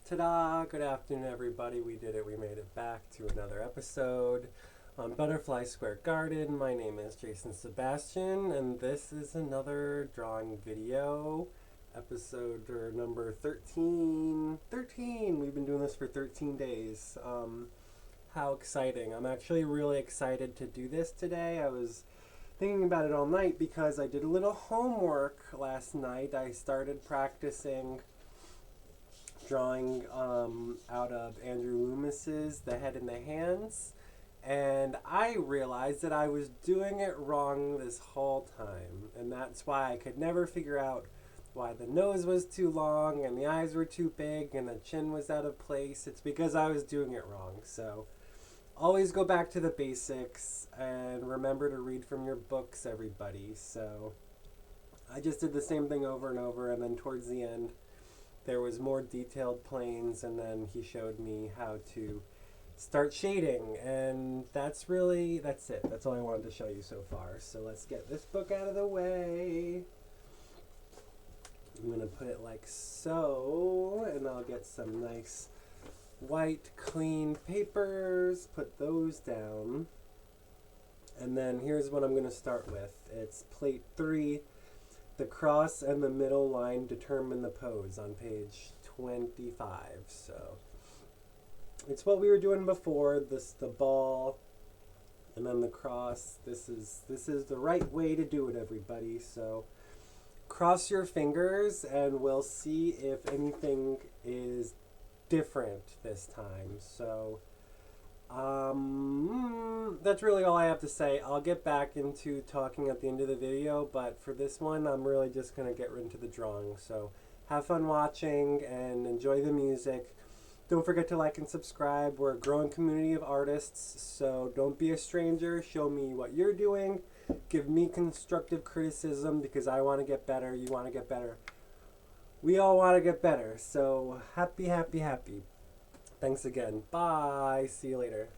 Ta-da! Good afternoon, everybody. We did it. We made it back to another episode on Butterfly Square Garden. My name is Jason Sebastian, and this is another drawing video, episode number 13. 13! We've been doing this for 13 days. How exciting. I'm actually really excited to do this today. I was thinking about it all night because I did a little homework last night. I started practicing drawing out of Andrew Loomis's The Head and the Hands, and I realized that I was doing it wrong this whole time, and that's why I could never figure out why the nose was too long and the eyes were too big and the chin was out of place. It's because I was doing it wrong. So always go back to the basics and remember to read from your books, everybody. So I just did the same thing over and over, and then towards the end there was more detailed planes, and then he showed me how to start shading, and that's it. That's all I wanted to show you so far. So let's get this book out of the way. I'm going to put it like so, and I'll get some nice white clean papers, put those down, and then here's what I'm going to start with. It's plate 3. The cross and the middle line determine the pose on page 25. So it's what we were doing before. The ball and then the cross. This is the right way to do it, everybody. So cross your fingers and we'll see if anything is different this time. So that's really all I have to say. I'll get back into talking at the end of the video, but for this one, I'm really just going to get into the drawing. So have fun watching and enjoy the music. Don't forget to like and subscribe. We're a growing community of artists, so don't be a stranger. Show me what you're doing. Give me constructive criticism because I want to get better. You want to get better. We all want to get better. So happy, happy, happy. Thanks again. Bye. See you later.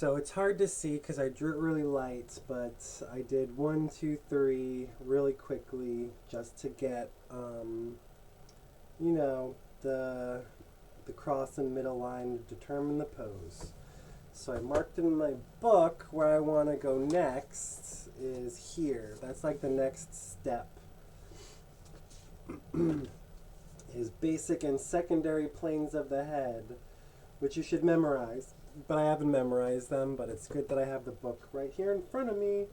So it's hard to see because I drew it really light, but I did 1, 2, 3 really quickly just to get, the cross and middle line to determine the pose. So I marked in my book where I want to go next is here. That's like the next step. Is basic and secondary planes of the head, which you should memorize. But I haven't memorized them, but it's good that I have the book right here in front of me.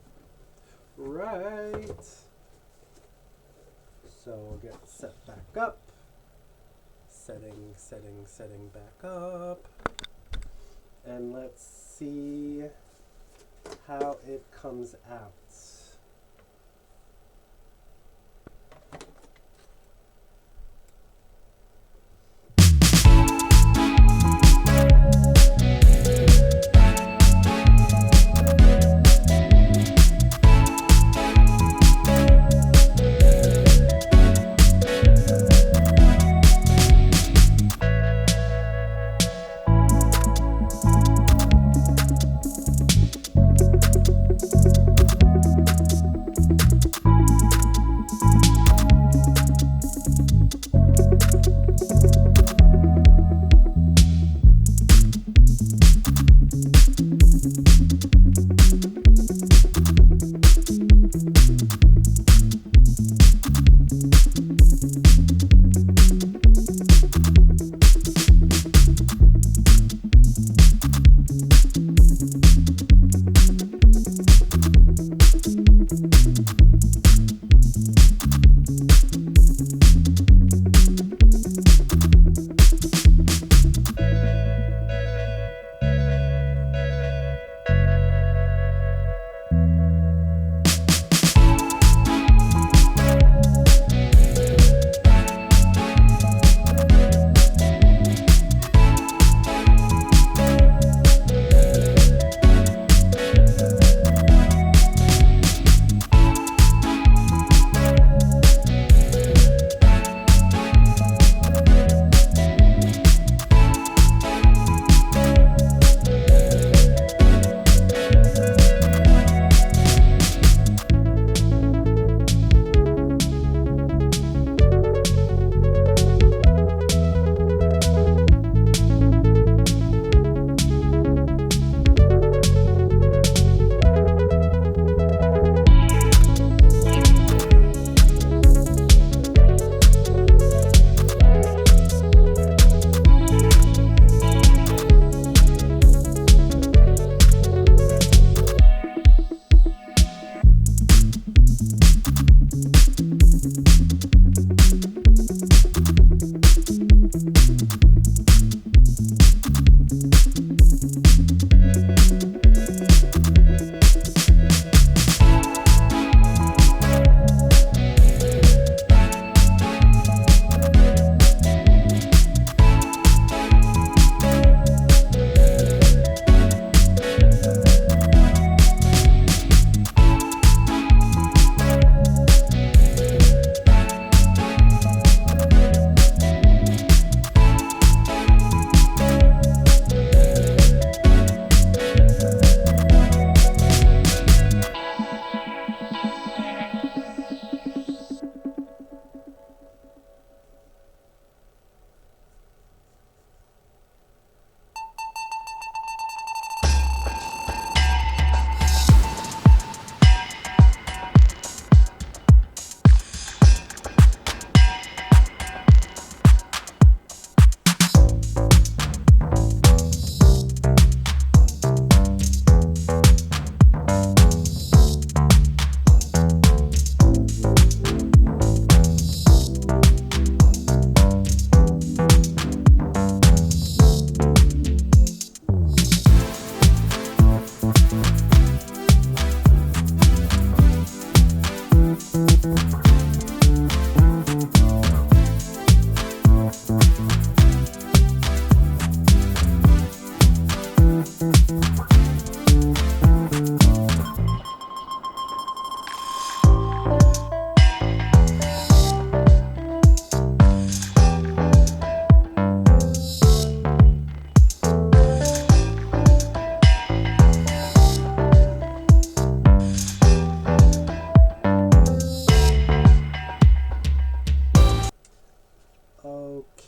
Right. So we'll get set back up. Setting back up. And let's see how it comes out.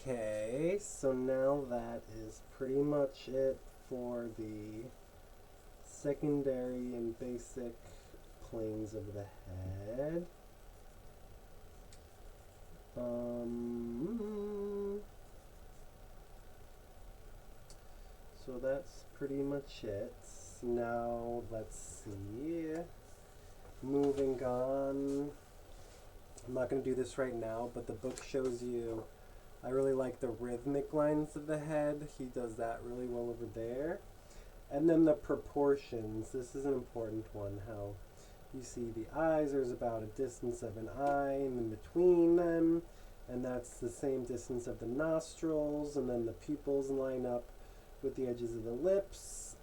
Okay, so now that is pretty much it for the secondary and basic planes of the head. So that's pretty much it. Now let's see. Moving on. I'm not going to do this right now, but the book shows you. I really like the rhythmic lines of the head. He does that really well over there. And then the proportions. This is an important one. How you see the eyes, there's about a distance of an eye in between them. And that's the same distance of the nostrils. And then the pupils line up with the edges of the lips.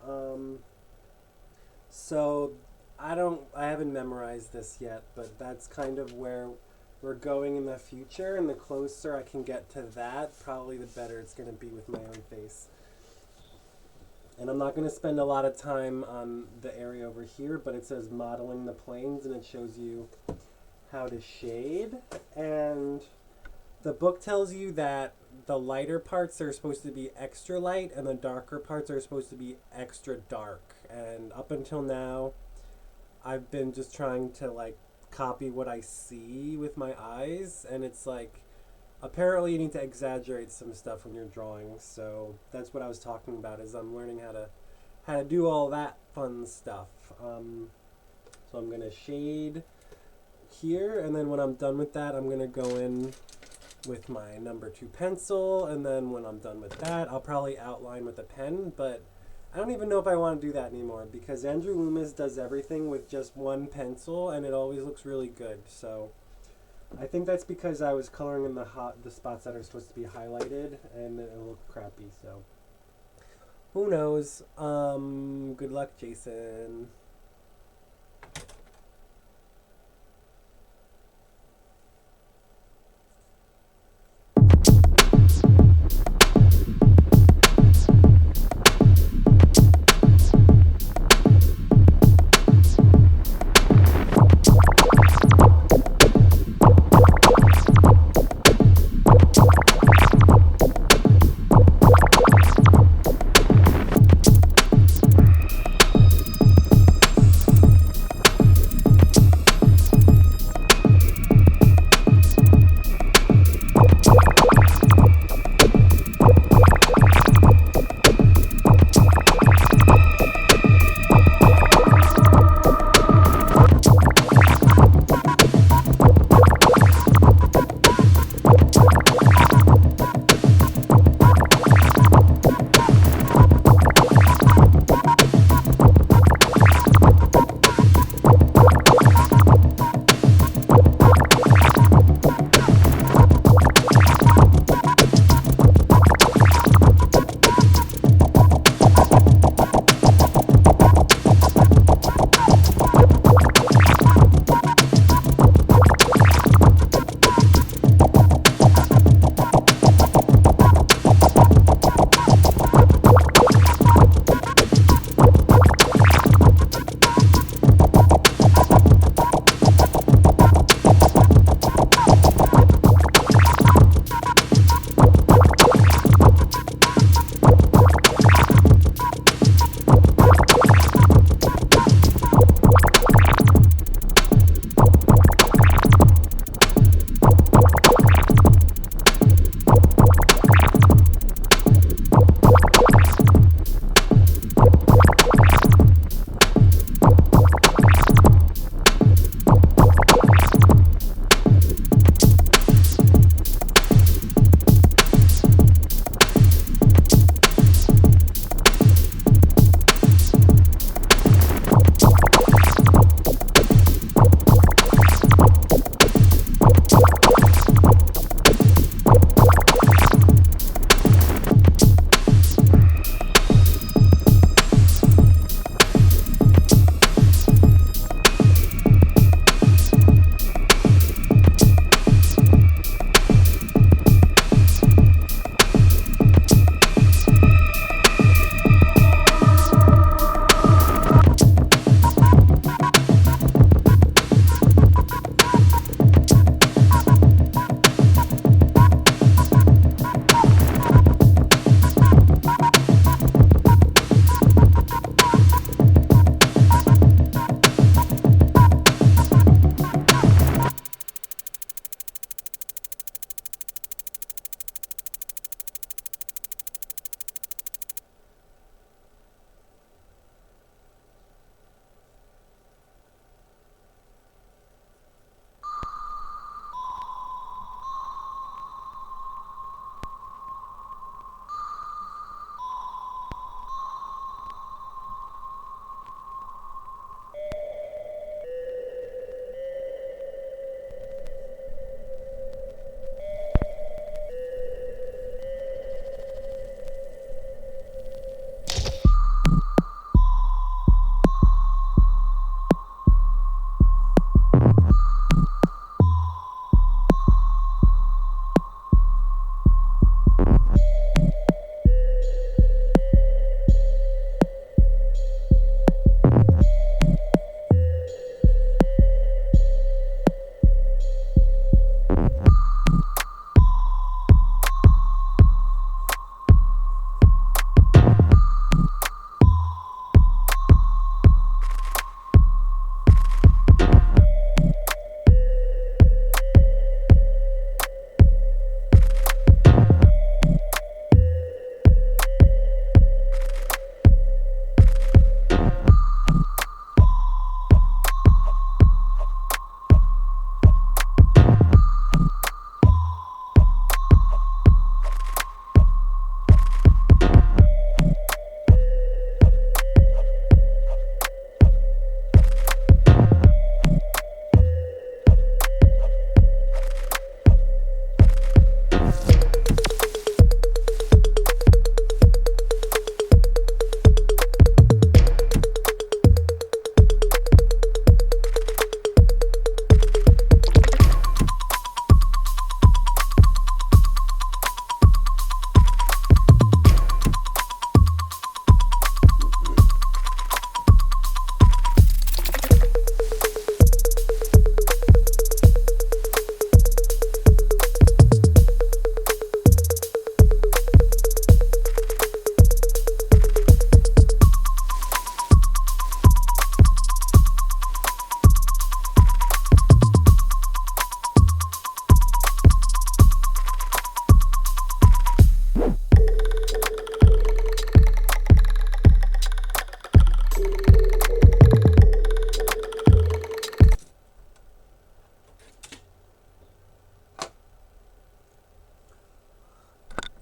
So I haven't memorized this yet, but that's kind of where we're going in the future, and the closer I can get to that, probably the better it's going to be with my own face. And I'm not going to spend a lot of time on the area over here, but it says modeling the planes, and it shows you how to shade. And the book tells you that the lighter parts are supposed to be extra light, and the darker parts are supposed to be extra dark. And up until now, I've been just trying to like copy what I see with my eyes, and it's like apparently you need to exaggerate some stuff when you're drawing. So that's what I was talking about, is I'm learning how to do all that fun stuff. So I'm gonna shade here, and then when I'm done with that, I'm gonna go in with my number 2 pencil, and then when I'm done with that, I'll probably outline with a pen. But I don't even know if I want to do that anymore, because Andrew Loomis does everything with just one pencil, and it always looks really good. So I think that's because I was coloring in the spots that are supposed to be highlighted, and it looked crappy. So who knows? Good luck, Jason.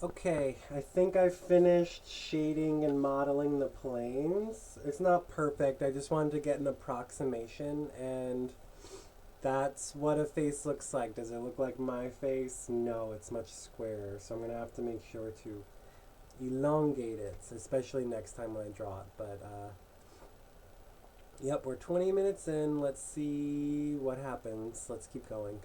Okay, I think I finished shading and modeling the planes. It's not perfect. I just wanted to get an approximation, and that's what a face looks like. Does it look like my face? No, it's much squarer. So I'm going to have to make sure to elongate it, especially next time when I draw it. But, yep, we're 20 minutes in. Let's see what happens. Let's keep going.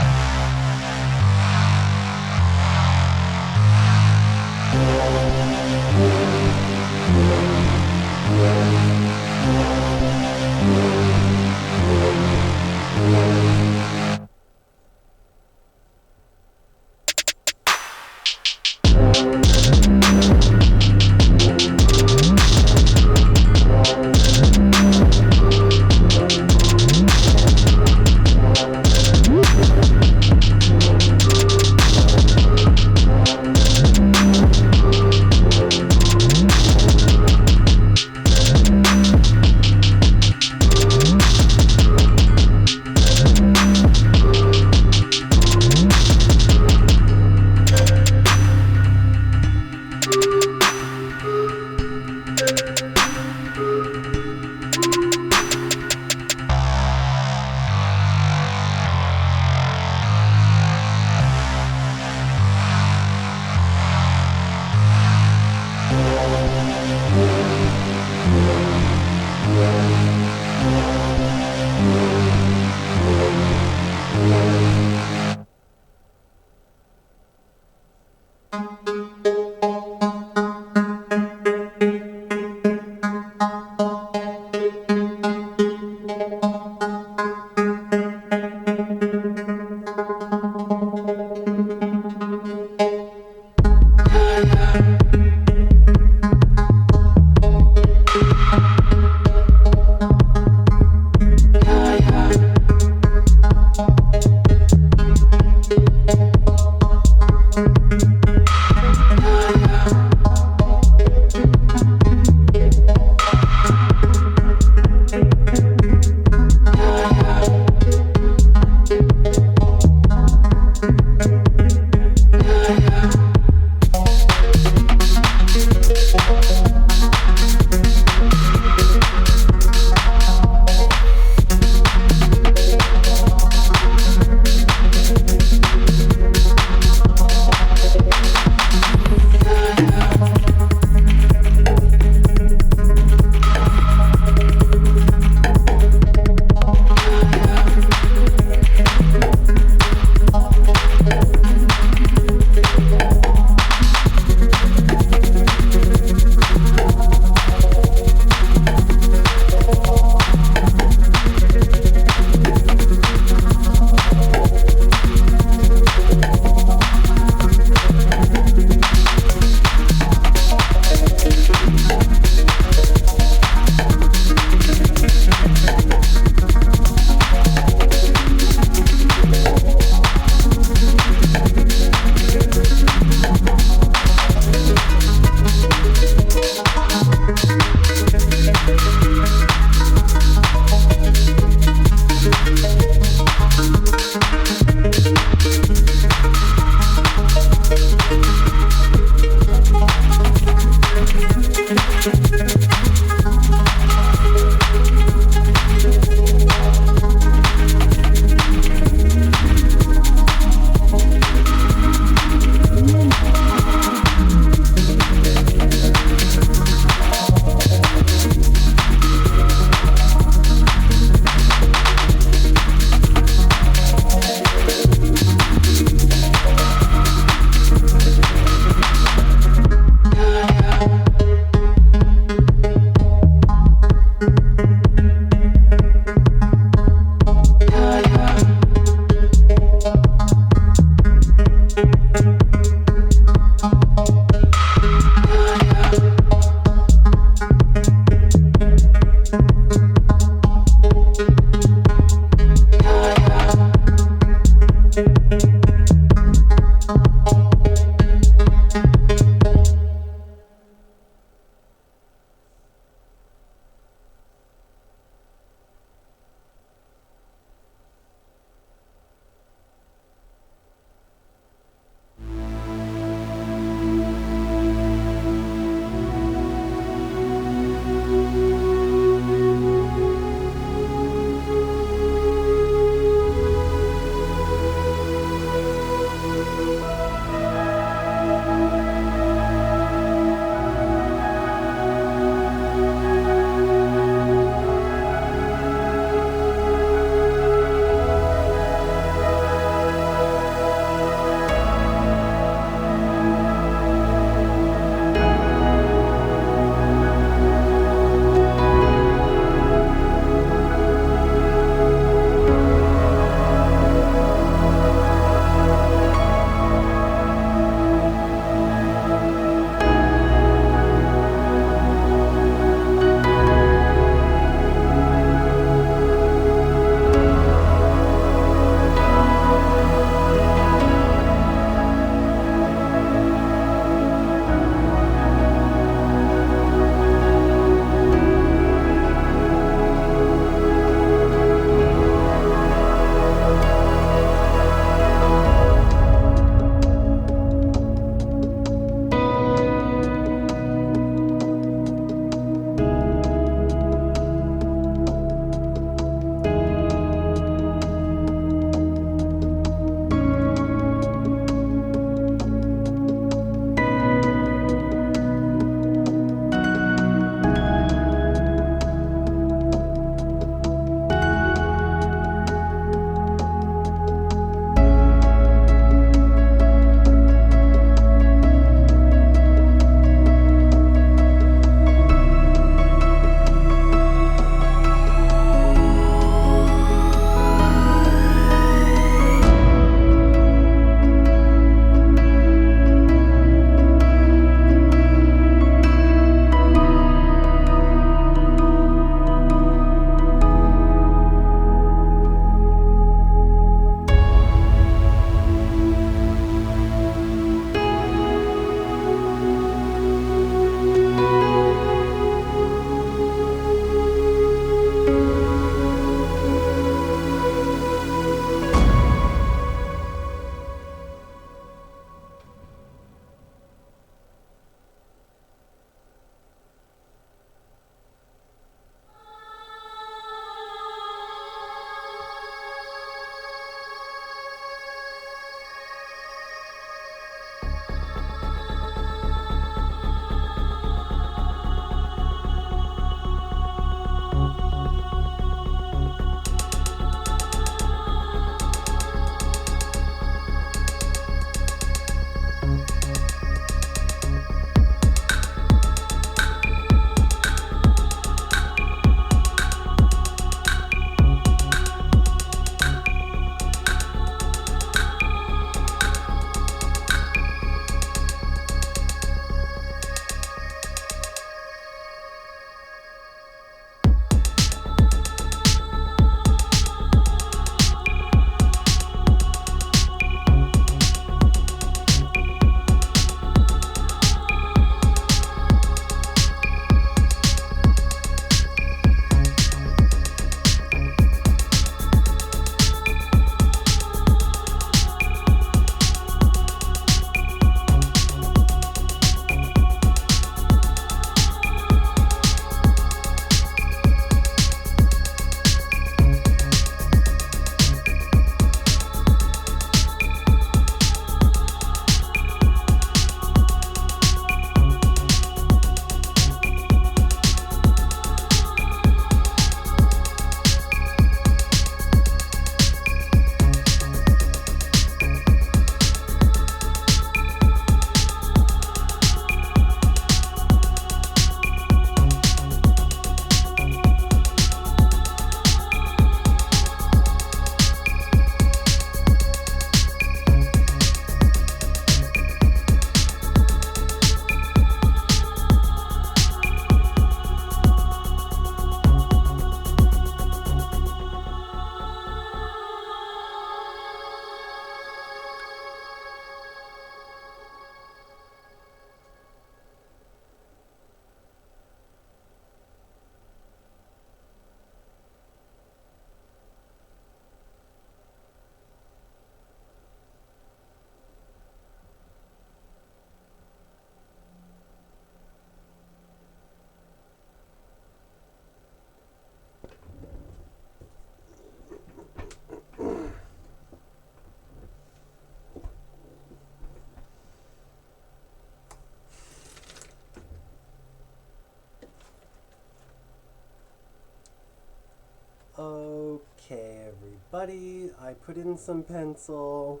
Okay, everybody, I put in some pencil.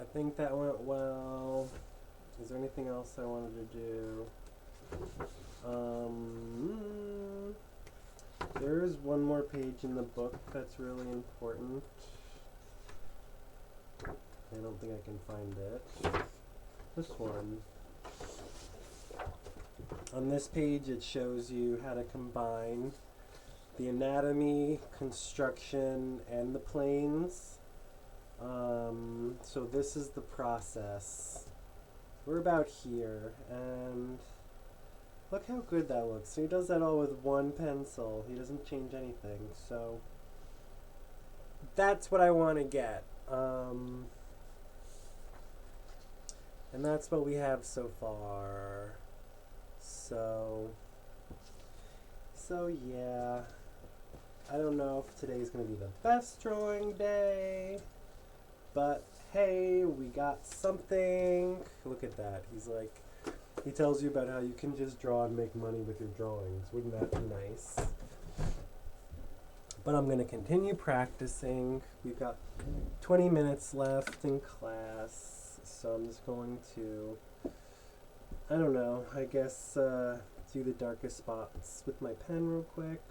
I think that went well. Is there anything else I wanted to do? There's one more page in the book that's really important. I don't think I can find it. This one. On this page, it shows you how to combine the anatomy, construction, and the planes. So this is the process. We're about here, and look how good that looks. So he does that all with one pencil. He doesn't change anything. So that's what I want to get. And that's what we have so far. So yeah. I don't know if today's going to be the best drawing day, but hey, we got something. Look at that. He tells you about how you can just draw and make money with your drawings. Wouldn't that be nice? But I'm going to continue practicing. We've got 20 minutes left in class, so I'm just going to, I don't know, I guess do the darkest spots with my pen real quick.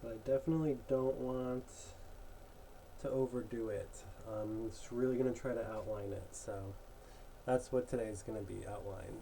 But I definitely don't want to overdo it. I'm just really going to try to outline it. So that's what today is going to be, outline.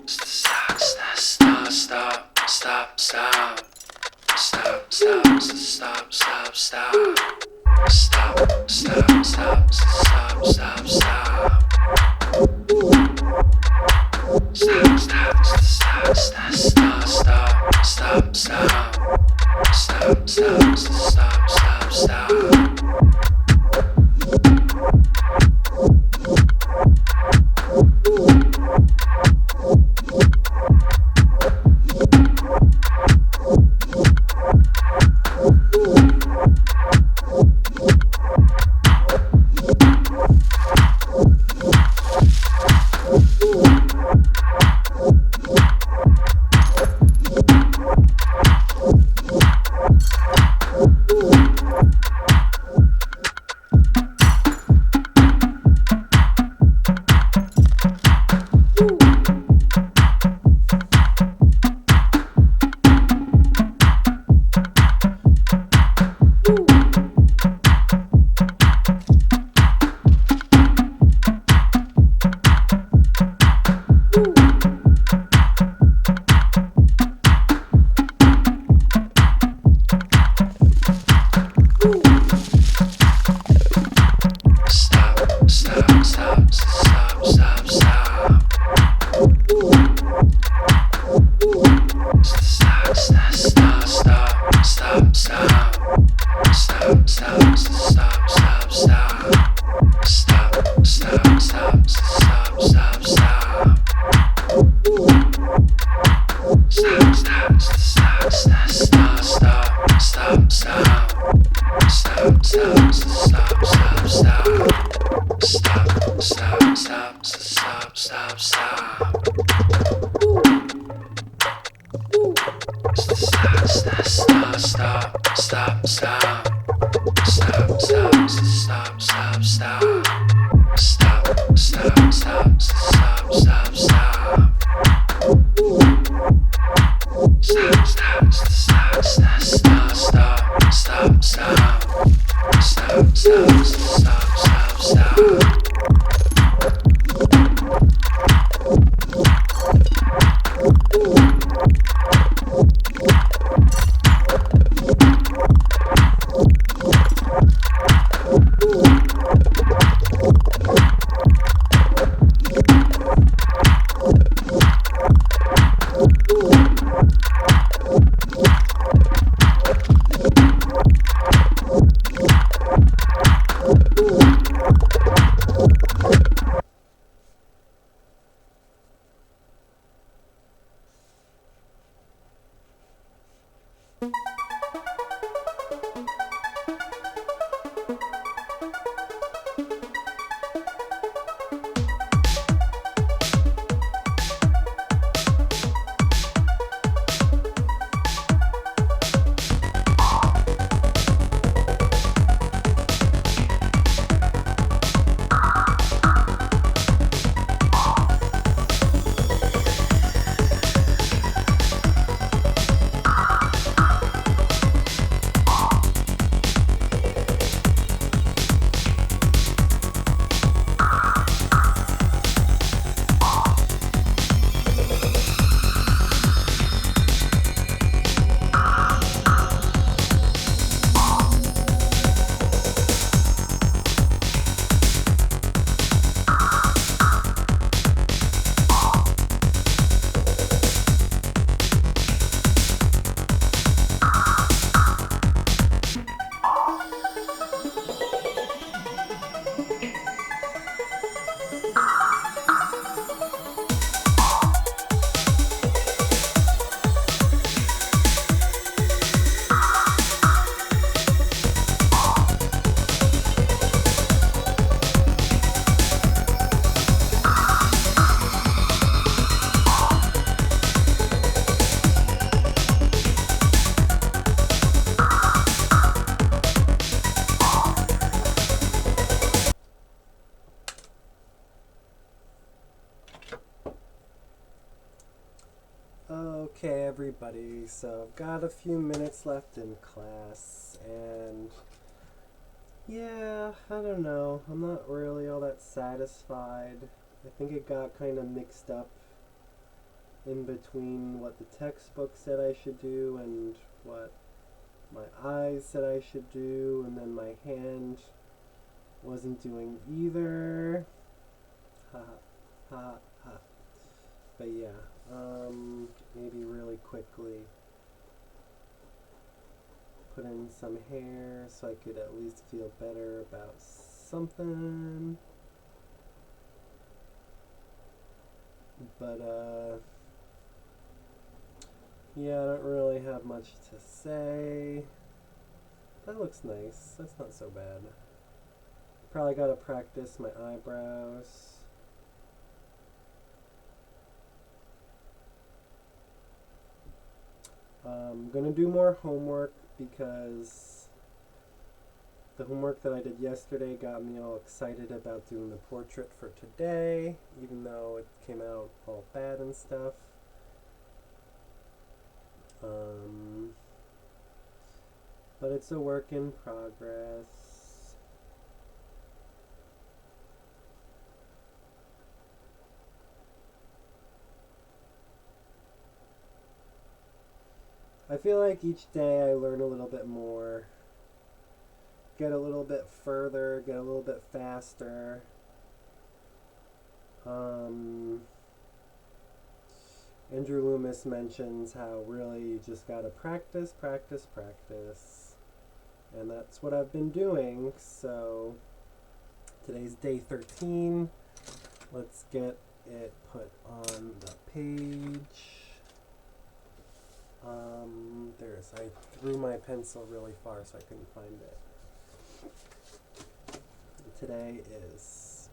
Stop, stop, stop, stop, stop. Stop, stop, stop, stop, stop. Stop, stop, stop, stop, stop, stop. Stop, stop, stop, stop, stop, stop, stop, stop. Stop, stop, stop, stop, stop. Okay, everybody, so I've got a few minutes left in class, and yeah, I don't know, I'm not really all that satisfied. I think it got kind of mixed up in between what the textbook said I should do and what my eyes said I should do, and then my hand wasn't doing either. Ha ha ha. But yeah, maybe really quickly put in some hair so I could at least feel better about something. But yeah, I don't really have much to say. That looks nice. That's not so bad. Probably gotta practice my eyebrows. I'm gonna do more homework because the homework that I did yesterday got me all excited about doing the portrait for today, even though it came out all bad and stuff. But it's a work in progress. I feel like each day I learn a little bit more, get a little bit further, get a little bit faster. Andrew Loomis mentions how really you just gotta practice, practice, practice. And that's what I've been doing. So today's day 13. Let's get it put on the page. I threw my pencil really far so I couldn't find it. Today is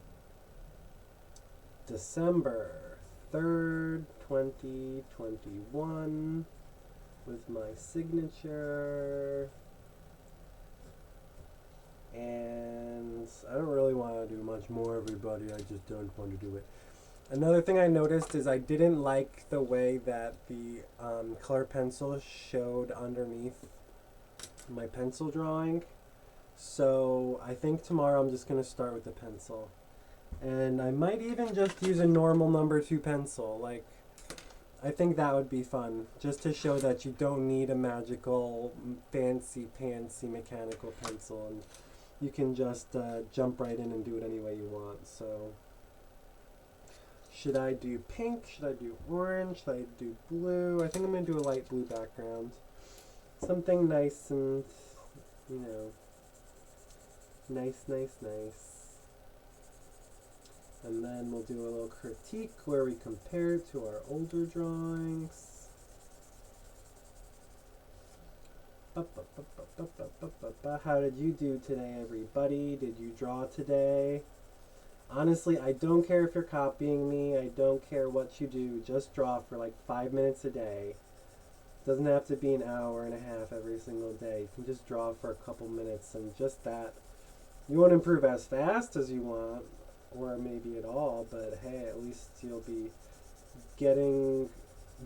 December 3rd, 2021, with my signature. And I don't really want to do much more, everybody. I just don't want to do it. Another thing I noticed is I didn't like the way that the color pencil showed underneath my pencil drawing. So I think tomorrow I'm just going to start with the pencil. And I might even just use a normal number 2 pencil. Like, I think that would be fun. Just to show that you don't need a magical, fancy mechanical pencil. And you can just jump right in and do it any way you want. So should I do pink? Should I do orange? Should I do blue? I think I'm going to do a light blue background. Something nice and, you know, nice. And then we'll do a little critique where we compare to our older drawings. How did you do today, everybody? Did you draw today? Honestly, I don't care if you're copying me. I don't care what you do. Just draw for like 5 minutes a day. Doesn't have to be an hour and a half every single day. You can just draw for a couple minutes, and just that. You won't improve as fast as you want, or maybe at all, but hey, at least you'll be getting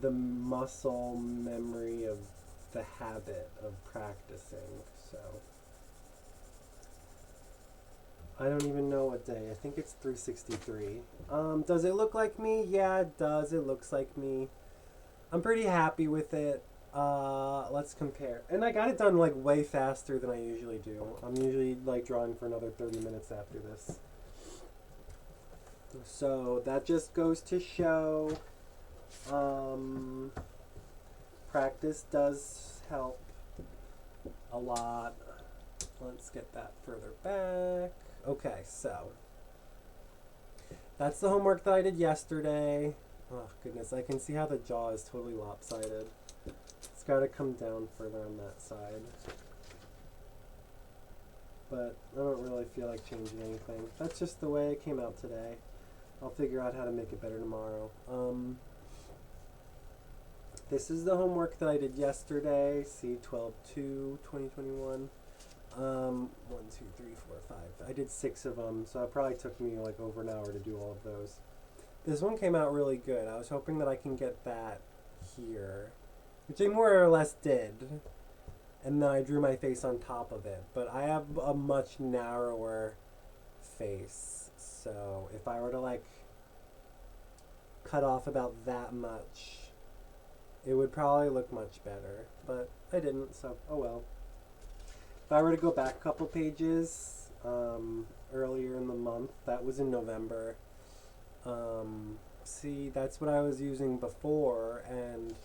the muscle memory of the habit of practicing. So I don't even know what day. I think it's 363. Does it look like me? Yeah, it does. It looks like me. I'm pretty happy with it. Let's compare. And I got it done like way faster than I usually do. I'm usually like drawing for another 30 minutes after this. So that just goes to show practice does help a lot. Let's get that further back. Okay, so that's the homework that I did yesterday. Oh goodness, I can see how the jaw is totally lopsided. It's got to come down further on that side. But I don't really feel like changing anything. That's just the way it came out today. I'll figure out how to make it better tomorrow. This is the homework that I did yesterday. See, 12/2/2021. 1, 2, 3, 4, 5. I did 6 of them, so it probably took me like over an hour to do all of those. This one came out really good. I was hoping that I can get that here, which I more or less did. And then I drew my face on top of it. But I have a much narrower face. So if I were to like cut off about that much, it would probably look much better. But I didn't, so oh well. If I were to go back a couple pages, earlier in the month, that was in November. See, that's what I was using before, and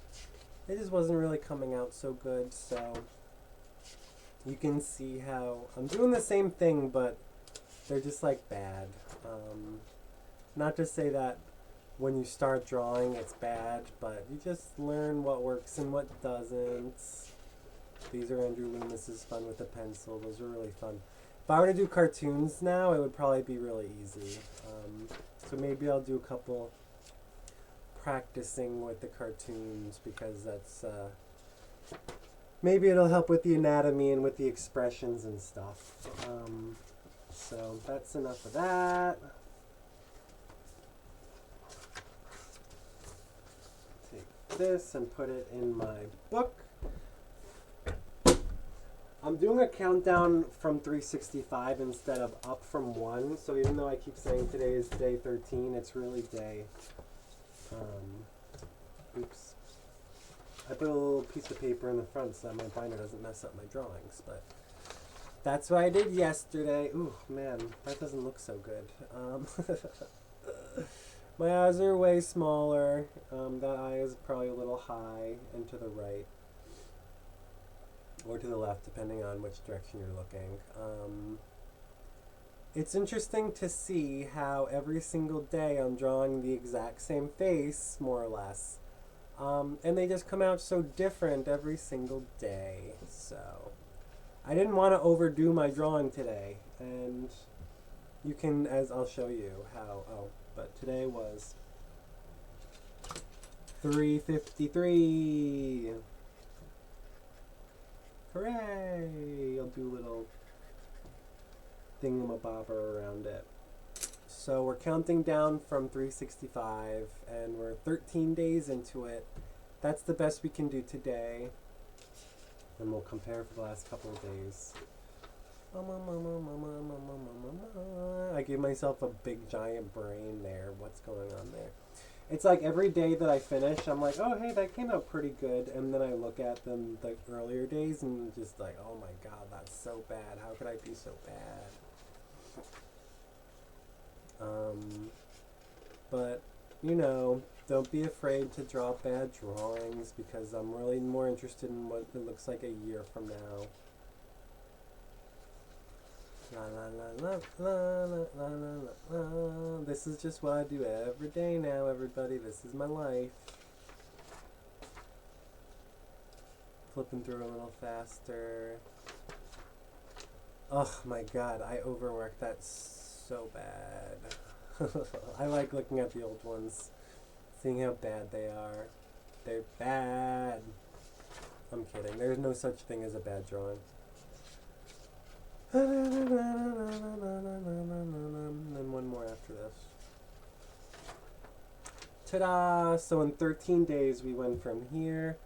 it just wasn't really coming out so good, so you can see how I'm doing the same thing, but they're just like bad. Not to say that when you start drawing it's bad, but you just learn what works and what doesn't. These are Andrew Loomis's Fun with a Pencil. Those are really fun. If I were to do cartoons now, it would probably be really easy. So maybe I'll do a couple practicing with the cartoons, because that's maybe it'll help with the anatomy and with the expressions and stuff. So that's enough of that. Take this and put it in my book. I'm doing a countdown from 365 instead of up from 1. So even though I keep saying today is day 13, it's really day. Oops. I put a little piece of paper in the front so that my binder doesn't mess up my drawings. But that's what I did yesterday. Ooh, man, that doesn't look so good. My eyes are way smaller. That eye is probably a little high and to the right. Or to the left, depending on which direction you're looking. It's interesting to see how every single day I'm drawing the exact same face, more or less. And they just come out so different every single day. So I didn't want to overdo my drawing today. And you can, as I'll show you how, but today was 3:53. Hooray! I'll do a little thingamabobber around it. So we're counting down from 365, and we're 13 days into it. That's the best we can do today. And we'll compare for the last couple of days. I gave myself a big giant brain there. What's going on there? It's like every day that I finish, I'm like, oh, hey, that came out pretty good. And then I look at them the earlier days and just like, oh my God, that's so bad. How could I be so bad? But, you know, don't be afraid to draw bad drawings, because I'm really more interested in what it looks like a year from now. La la la la la la la la. This is just what I do every day now, everybody. This is my life. Flipping through a little faster. Oh my God, I overworked that so bad. I like looking at the old ones, seeing how bad they are. They're bad. I'm kidding. There's no such thing as a bad drawing. And one more after this. Ta-da! So in 13 days we went from here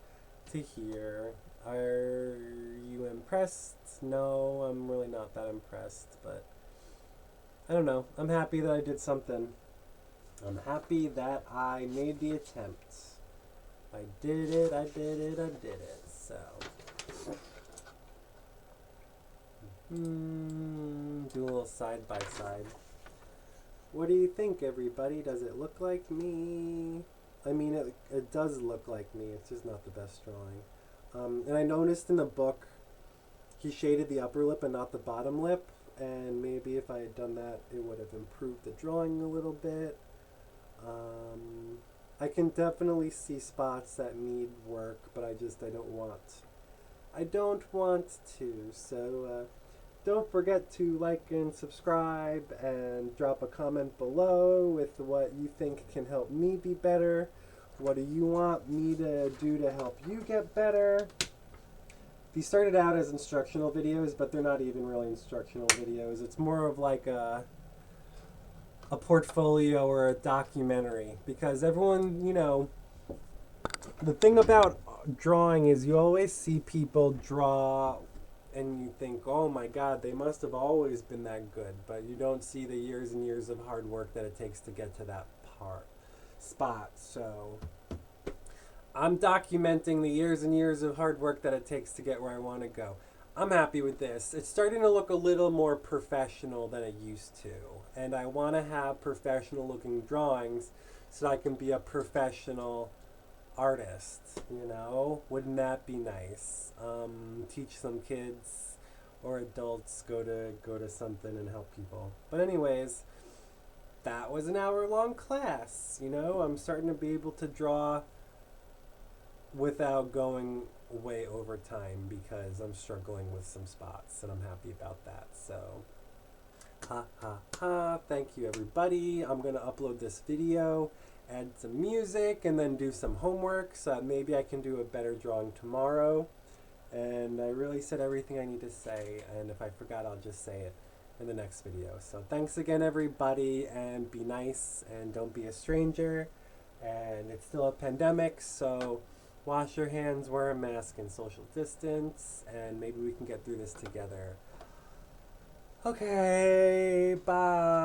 to here. Are you impressed? No, I'm really not that impressed, but I don't know. I'm happy that I did something. I'm happy that I made the attempt. I did it, I did it, I did it. So do a little side by side. What do you think, everybody? Does it look like me? I mean, it does look like me. It's just not the best drawing. And I noticed in the book, he shaded the upper lip and not the bottom lip. And maybe if I had done that, it would have improved the drawing a little bit. I can definitely see spots that need work, but I don't want to. So don't forget to like and subscribe and drop a comment below with what you think can help me be better. What do you want me to do to help you get better? These started out as instructional videos, but they're not even really instructional videos. It's more of like a portfolio or a documentary, because everyone, you know, the thing about drawing is you always see people draw and you think, oh my God, they must have always been that good, but you don't see the years and years of hard work that it takes to get to that part. spot. So I'm documenting the years and years of hard work that it takes to get where I want to go. I'm happy with this. It's starting to look a little more professional than it used to. And I want to have professional looking drawings so I can be a professional artist, you know? Wouldn't that be nice? Teach some kids or adults, go to something and help people. But anyways, that was an hour-long class, you know? I'm starting to be able to draw without going way over time because I'm struggling with some spots and I'm happy about that. So ha ha ha, thank you everybody. I'm gonna upload this video, add some music, and then do some homework so that maybe I can do a better drawing tomorrow. And I really said everything I need to say, and if I forgot, I'll just say it in the next video. So thanks again everybody, and be nice and don't be a stranger. And it's still a pandemic, so wash your hands, wear a mask, and social distance, and maybe we can get through this together. Okay, bye.